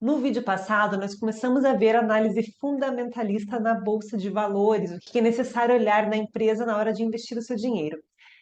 No vídeo passado, nós começamos a ver a análise fundamentalista na bolsa de valores, o que é necessário olhar na empresa na hora de investir o seu dinheiro.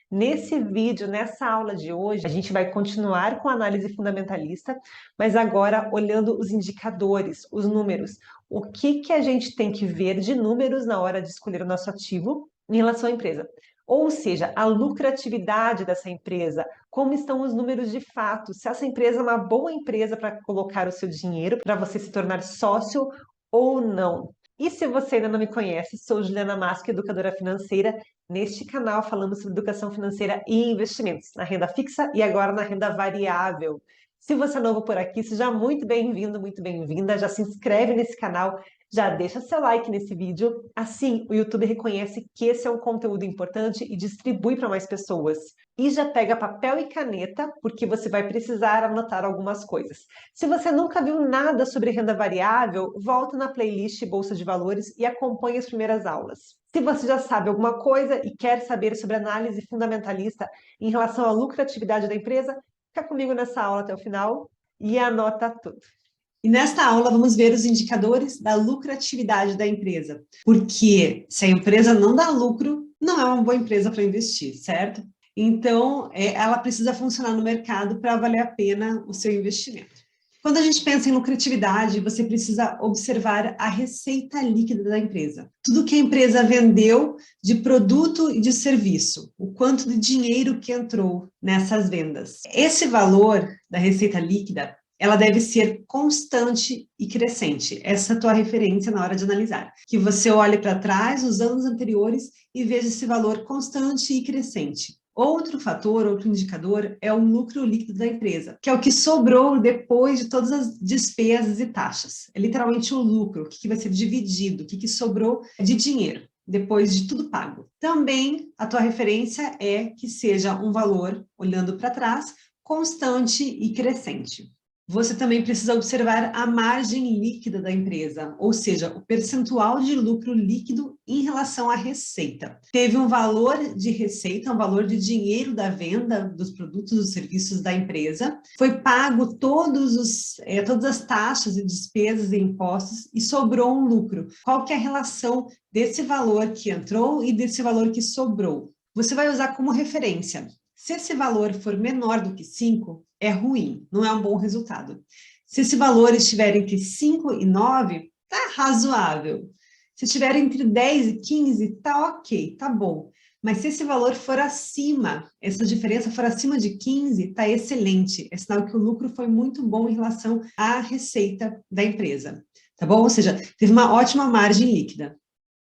Nesse vídeo, nessa aula de hoje, a gente vai continuar com a análise fundamentalista, mas agora olhando os indicadores, os números. O que a gente tem que ver de números na hora de escolher o nosso ativo em relação à empresa. Ou seja, a lucratividade dessa empresa, como estão os números de fato, se essa empresa é uma boa empresa para colocar o seu dinheiro, para você se tornar sócio ou não. E se você ainda não me conhece, sou Juliana Masco, educadora financeira. Neste canal falamos sobre educação financeira e investimentos, na renda fixa e agora na renda variável. Se você é novo por aqui, seja muito bem-vindo, muito bem-vinda. Já se inscreve nesse canal, já deixa seu like nesse vídeo. Assim, o YouTube reconhece que esse é um conteúdo importante e distribui para mais pessoas. E já pega papel e caneta, porque você vai precisar anotar algumas coisas. Se você nunca viu nada sobre renda variável, volta na playlist Bolsa de Valores e acompanhe as primeiras aulas. Se você já sabe alguma coisa e quer saber sobre análise fundamentalista em relação à lucratividade da empresa, fica comigo nessa aula até o final e anota tudo. E nesta aula vamos ver os indicadores da lucratividade da empresa, porque se a empresa não dá lucro, não é uma boa empresa para investir, certo? Então, ela precisa funcionar no mercado para valer a pena o seu investimento. Quando a gente pensa em lucratividade, você precisa observar a receita líquida da empresa. Tudo que a empresa vendeu de produto e de serviço, o quanto de dinheiro que entrou nessas vendas. Esse valor da receita líquida, ela deve ser constante e crescente. Essa é a tua referência na hora de analisar. Que você olhe para trás, os anos anteriores, e veja esse valor constante e crescente. Outro fator, outro indicador, é o lucro líquido da empresa, que é o que sobrou depois de todas as despesas e taxas. É literalmente o lucro, o que vai ser dividido, o que sobrou de dinheiro, depois de tudo pago. Também, a tua referência é que seja um valor, olhando para trás, constante e crescente. Você também precisa observar a margem líquida da empresa, ou seja, o percentual de lucro líquido em relação à receita. Teve um valor de receita, um valor de dinheiro da venda dos produtos e serviços da empresa, foi pago todas as taxas e despesas e impostos e sobrou um lucro. Qual que é a relação desse valor que entrou e desse valor que sobrou? Você vai usar como referência. Se esse valor for menor do que 5, é ruim, não é um bom resultado. Se esse valor estiver entre 5 e 9, tá razoável. Se estiver entre 10 e 15, tá ok, tá bom. Mas se esse valor for acima, essa diferença for acima de 15, tá excelente. É sinal que o lucro foi muito bom em relação à receita da empresa, tá bom? Ou seja, teve uma ótima margem líquida.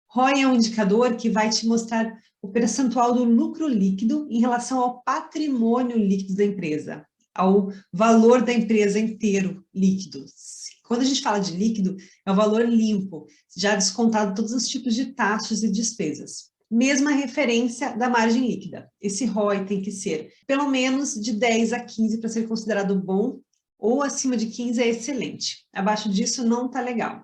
ROI é um indicador que vai te mostrar o percentual do lucro líquido em relação ao patrimônio líquido da empresa, ao valor da empresa inteiro líquido. Quando a gente fala de líquido, é o valor limpo, já descontado todos os tipos de taxas e despesas. Mesma referência da margem líquida. Esse ROI tem que ser pelo menos de 10 a 15 para ser considerado bom, ou acima de 15 é excelente. Abaixo disso não está legal.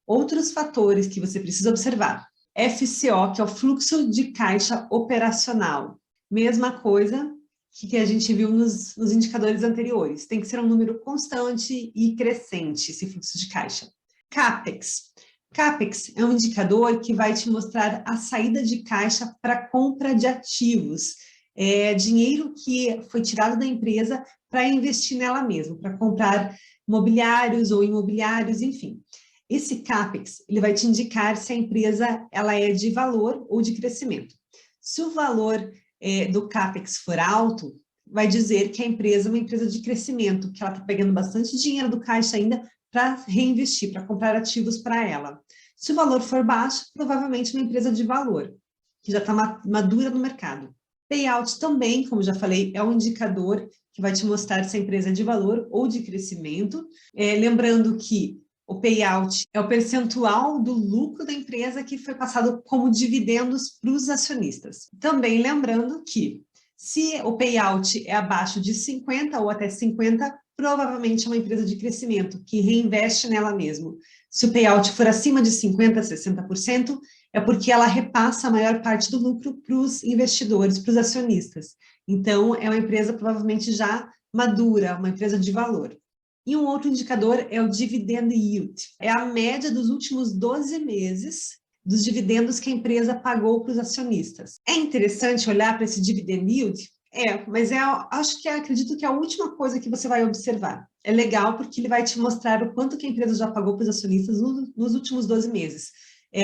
Outros fatores que você precisa observar. FCO, que é o fluxo de caixa operacional. Mesma coisa que a gente viu nos indicadores anteriores. Tem que ser um número constante e crescente, esse fluxo de caixa. CAPEX. CAPEX é um indicador que vai te mostrar a saída de caixa para compra de ativos. É dinheiro que foi tirado da empresa para investir nela mesma, para comprar mobiliários ou imobiliários, enfim. Esse CAPEX, ele vai te indicar se a empresa ela é de valor ou de crescimento. Se o valor do CAPEX for alto, vai dizer que a empresa é uma empresa de crescimento, que ela está pegando bastante dinheiro do caixa ainda para reinvestir, para comprar ativos para ela. Se o valor for baixo, provavelmente uma empresa de valor, que já está madura no mercado. Payout também, como já falei, é um indicador que vai te mostrar se a empresa é de valor ou de crescimento. Lembrando que o payout é o percentual do lucro da empresa que foi passado como dividendos para os acionistas. Também lembrando que, se o payout é abaixo de 50 ou até 50, provavelmente é uma empresa de crescimento, que reinveste nela mesmo. Se o payout for acima de 50%, 60%, é porque ela repassa a maior parte do lucro para os investidores, para os acionistas. Então, é uma empresa provavelmente já madura, uma empresa de valor. E um outro indicador é o dividend yield. É a média dos últimos 12 meses dos dividendos que a empresa pagou para os acionistas. É interessante olhar para esse dividend yield? Mas acredito que é a última coisa que você vai observar. É legal porque ele vai te mostrar o quanto que a empresa já pagou para os acionistas nos últimos 12 meses.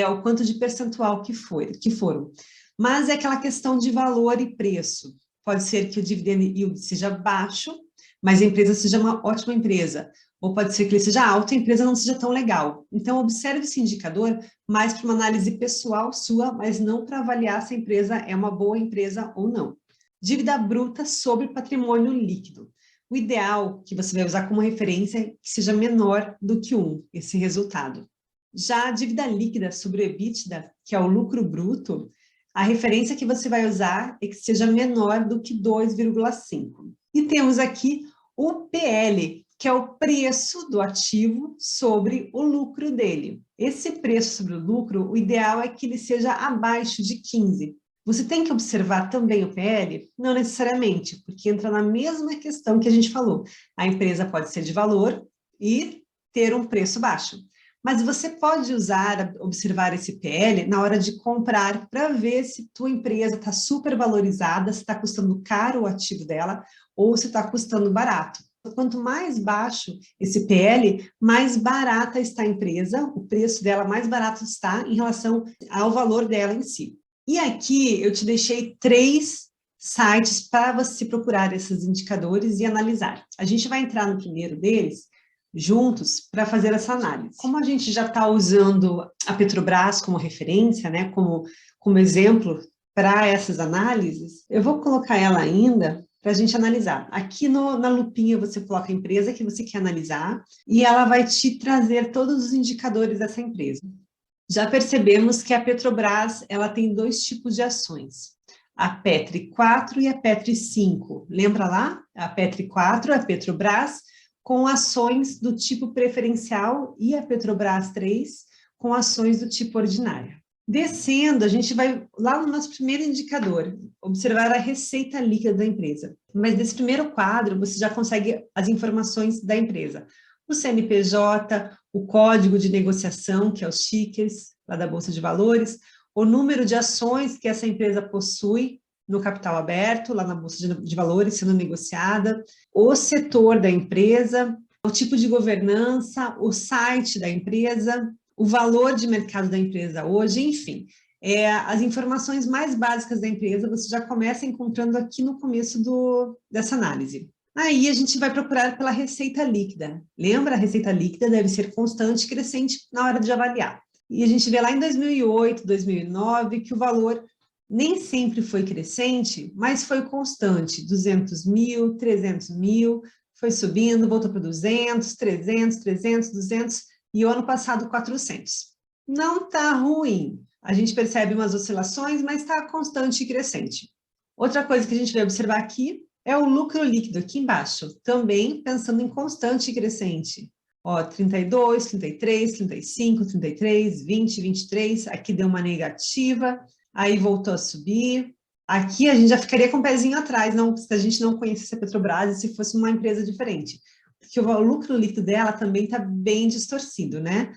O quanto de percentual que foram. Mas é aquela questão de valor e preço. Pode ser que o dividend yield seja baixo, mas a empresa seja uma ótima empresa. Ou pode ser que ele seja alto e a empresa não seja tão legal. Então, observe esse indicador mais para uma análise pessoal sua, mas não para avaliar se a empresa é uma boa empresa ou não. Dívida bruta sobre patrimônio líquido. O ideal que você vai usar como referência é que seja menor do que 1, esse resultado. Já a dívida líquida sobre o EBITDA, que é o lucro bruto, a referência que você vai usar é que seja menor do que 2,5. E temos aqui o PL, que é o preço do ativo sobre o lucro dele. Esse preço sobre o lucro, o ideal é que ele seja abaixo de 15. Você tem que observar também o PL? Não necessariamente, porque entra na mesma questão que a gente falou. A empresa pode ser de valor e ter um preço baixo. Mas você pode observar esse PL na hora de comprar para ver se tua empresa está super valorizada, se está custando caro o ativo dela ou se está custando barato. Quanto mais baixo esse PL, mais barata está a empresa, o preço dela mais barato está em relação ao valor dela em si. E aqui eu te deixei 3 sites para você procurar esses indicadores e analisar. A gente vai entrar no primeiro deles juntos para fazer essa análise. Como a gente já está usando a Petrobras como referência, né, como exemplo para essas análises, eu vou colocar ela ainda para a gente analisar. Aqui na lupinha você coloca a empresa que você quer analisar e ela vai te trazer todos os indicadores dessa empresa. Já percebemos que a Petrobras ela tem 2 tipos de ações, a Petri 4 e a Petri 5. Lembra lá? A Petri 4 é a Petrobras com ações do tipo preferencial e a Petrobras 3 com ações do tipo ordinária. Descendo, a gente vai lá no nosso primeiro indicador, observar a receita líquida da empresa. Mas nesse primeiro quadro, você já consegue as informações da empresa. O CNPJ, o código de negociação, que é os tickers, lá da Bolsa de Valores, o número de ações que essa empresa possui no capital aberto, lá na Bolsa de Valores, sendo negociada, o setor da empresa, o tipo de governança, o site da empresa, o valor de mercado da empresa hoje, enfim. As informações mais básicas da empresa você já começa encontrando aqui no começo dessa análise. Aí a gente vai procurar pela receita líquida. Lembra? A receita líquida deve ser constante e crescente na hora de avaliar. E a gente vê lá em 2008, 2009, que o valor nem sempre foi crescente, mas foi constante. 200 mil, 300 mil, foi subindo, voltou para 200, 300, 300, 200 e o ano passado 400. Não está ruim. A gente percebe umas oscilações, mas está constante e crescente. Outra coisa que a gente vai observar aqui é o lucro líquido aqui embaixo, também pensando em constante e crescente. Ó, 32, 33, 35, 33, 20, 23, aqui deu uma negativa, aí voltou a subir. Aqui a gente já ficaria com o pezinho atrás, não, se a gente não conhecesse a Petrobras e se fosse uma empresa diferente. Porque o lucro líquido dela também está bem distorcido, né?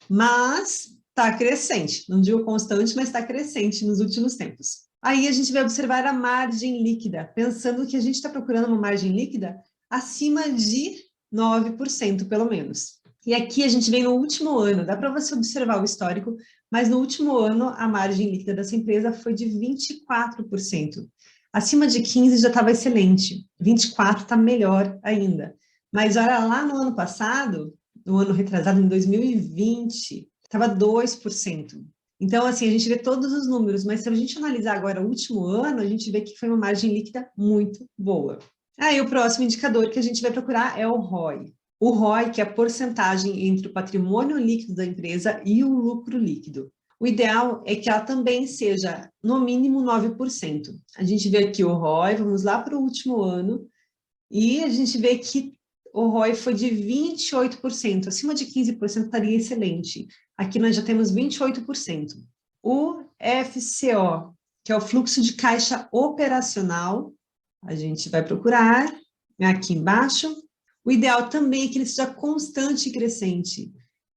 Mas está crescente, não digo constante, mas está crescente nos últimos tempos. Aí a gente vai observar a margem líquida, pensando que a gente está procurando uma margem líquida acima de 9%, pelo menos. E aqui a gente vem no último ano, dá para você observar o histórico, mas no último ano a margem líquida dessa empresa foi de 24%. Acima de 15% já estava excelente, 24% está melhor ainda. Mas olha lá no ano passado, no ano retrasado, em 2020, estava 2%. Então, assim, a gente vê todos os números, mas se a gente analisar agora o último ano, a gente vê que foi uma margem líquida muito boa. Aí, o próximo indicador que a gente vai procurar é o ROI. O ROI, que é a porcentagem entre o patrimônio líquido da empresa e o lucro líquido. O ideal é que ela também seja, no mínimo, 9%. A gente vê aqui o ROI, vamos lá para o último ano, e a gente vê que o ROI foi de 28%, acima de 15% estaria excelente. Aqui nós já temos 28%. O FCO, que é o fluxo de caixa operacional, a gente vai procurar aqui embaixo. O ideal também é que ele seja constante e crescente.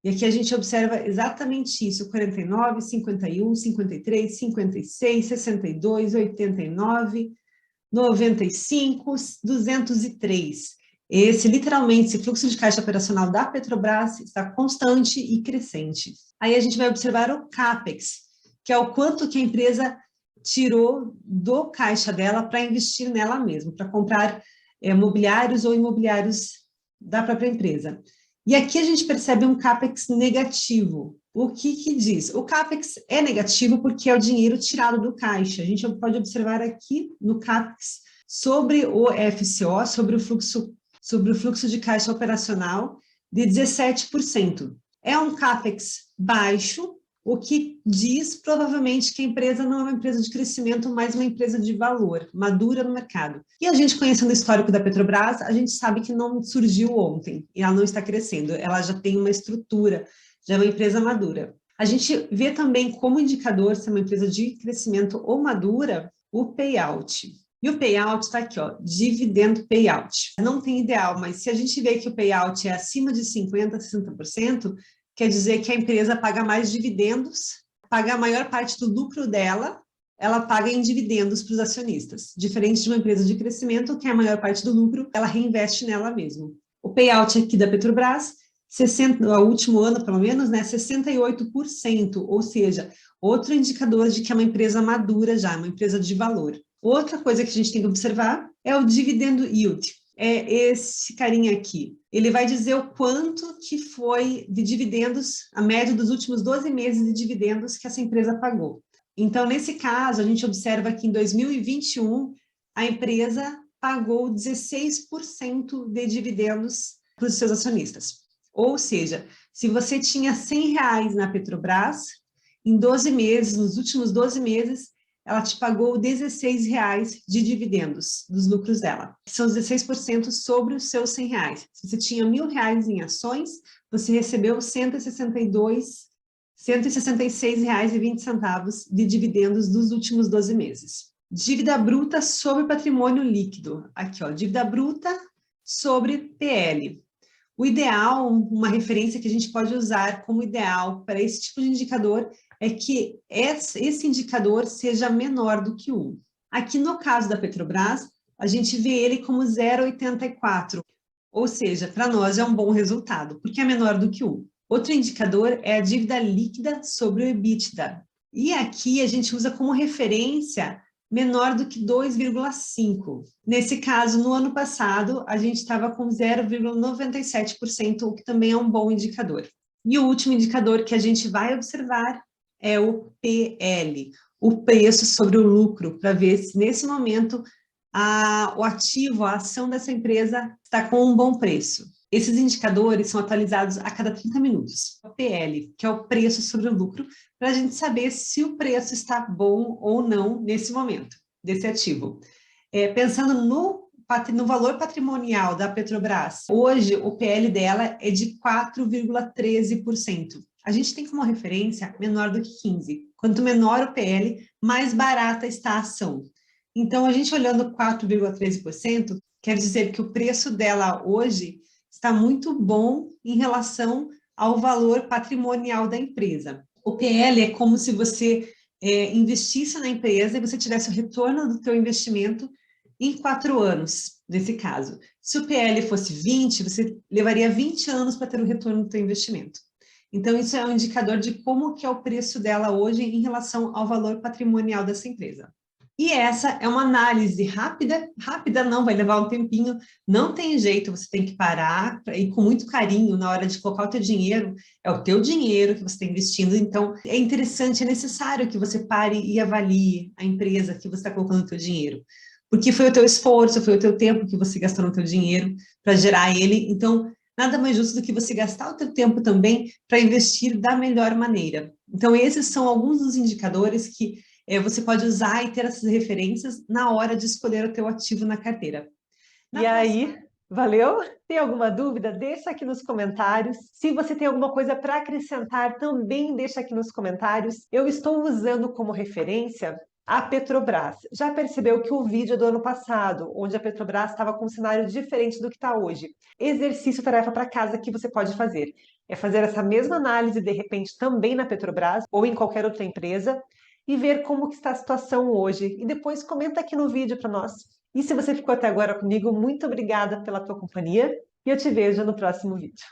E aqui a gente observa exatamente isso: 49, 51, 53, 56, 62, 89, 95, 203. Esse fluxo de caixa operacional da Petrobras está constante e crescente. Aí a gente vai observar o CAPEX, que é o quanto que a empresa tirou do caixa dela para investir nela mesma, para comprar mobiliários ou imobiliários da própria empresa. E aqui a gente percebe um CAPEX negativo. O que diz? O CAPEX é negativo porque é o dinheiro tirado do caixa. A gente pode observar aqui no CAPEX sobre o FCO, sobre o fluxo de caixa operacional de 17%. É um CAPEX baixo, o que diz provavelmente que a empresa não é uma empresa de crescimento, mas uma empresa de valor, madura no mercado. E a gente conhecendo o histórico da Petrobras, a gente sabe que não surgiu ontem, e ela não está crescendo, ela já tem uma estrutura, já é uma empresa madura. A gente vê também como indicador se é uma empresa de crescimento ou madura, o payout. E o payout está aqui, ó, dividendo payout. Não tem ideal, mas se a gente vê que o payout é acima de 50%, 60%, quer dizer que a empresa paga mais dividendos, paga a maior parte do lucro dela, ela paga em dividendos para os acionistas. Diferente de uma empresa de crescimento, que é a maior parte do lucro, ela reinveste nela mesma. O payout aqui da Petrobras, no último ano, pelo menos, né, 68%, ou seja, outro indicador de que é uma empresa madura já, uma empresa de valor. Outra coisa que a gente tem que observar é o dividendo yield. É esse carinha aqui. Ele vai dizer o quanto que foi de dividendos, a média dos últimos 12 meses de dividendos que essa empresa pagou. Então, nesse caso, a gente observa que em 2021, a empresa pagou 16% de dividendos para os seus acionistas. Ou seja, se você tinha R$ 100 na Petrobras, em 12 meses, nos últimos 12 meses, ela te pagou R$ 16 de dividendos dos lucros dela. São 16% sobre os seus R$ 100. Se você tinha R$ 1.000 em ações, você recebeu R$ 166,20 de dividendos dos últimos 12 meses. Dívida bruta sobre patrimônio líquido. Aqui, ó, dívida bruta sobre PL. O ideal, uma referência que a gente pode usar como ideal para esse tipo de indicador é que esse indicador seja menor do que 1. Aqui no caso da Petrobras, a gente vê ele como 0,84, ou seja, para nós é um bom resultado, porque é menor do que 1. Outro indicador é a dívida líquida sobre o EBITDA. E aqui a gente usa como referência menor do que 2,5. Nesse caso, no ano passado, a gente estava com 0,97%, o que também é um bom indicador. E o último indicador que a gente vai observar é o PL, o preço sobre o lucro, para ver se nesse momento o ativo, a ação dessa empresa está com um bom preço. Esses indicadores são atualizados a cada 30 minutos. O PL, que é o preço sobre o lucro, para a gente saber se o preço está bom ou não nesse momento, desse ativo. Pensando no valor patrimonial da Petrobras, hoje o PL dela é de 4,13%. A gente tem como referência menor do que 15. Quanto menor o PL, mais barata está a ação. Então, a gente olhando 4,13%, quer dizer que o preço dela hoje está muito bom em relação ao valor patrimonial da empresa. O PL é como se você investisse na empresa e você tivesse o retorno do teu investimento em 4 anos, nesse caso. Se o PL fosse 20, você levaria 20 anos para ter o retorno do teu investimento. Então, isso é um indicador de como que é o preço dela hoje em relação ao valor patrimonial dessa empresa. E essa é uma análise rápida não, vai levar um tempinho, não tem jeito, você tem que parar e com muito carinho na hora de colocar o teu dinheiro, é o teu dinheiro que você está investindo, então é interessante, é necessário que você pare e avalie a empresa que você está colocando o teu dinheiro, porque foi o teu esforço, foi o teu tempo que você gastou no teu dinheiro para gerar ele, então nada mais justo do que você gastar o teu tempo também para investir da melhor maneira. Então esses são alguns dos indicadores que você pode usar e ter essas referências na hora de escolher o teu ativo na carteira. E aí, valeu? Tem alguma dúvida? Deixa aqui nos comentários. Se você tem alguma coisa para acrescentar, também deixa aqui nos comentários. Eu estou usando como referência A Petrobras. Já percebeu que o vídeo é do ano passado, onde a Petrobras estava com um cenário diferente do que está hoje. Exercício tarefa para casa que você pode fazer. É fazer essa mesma análise, de repente, também na Petrobras ou em qualquer outra empresa e ver como que está a situação hoje. E depois comenta aqui no vídeo para nós. E se você ficou até agora comigo, muito obrigada pela tua companhia e eu te vejo no próximo vídeo.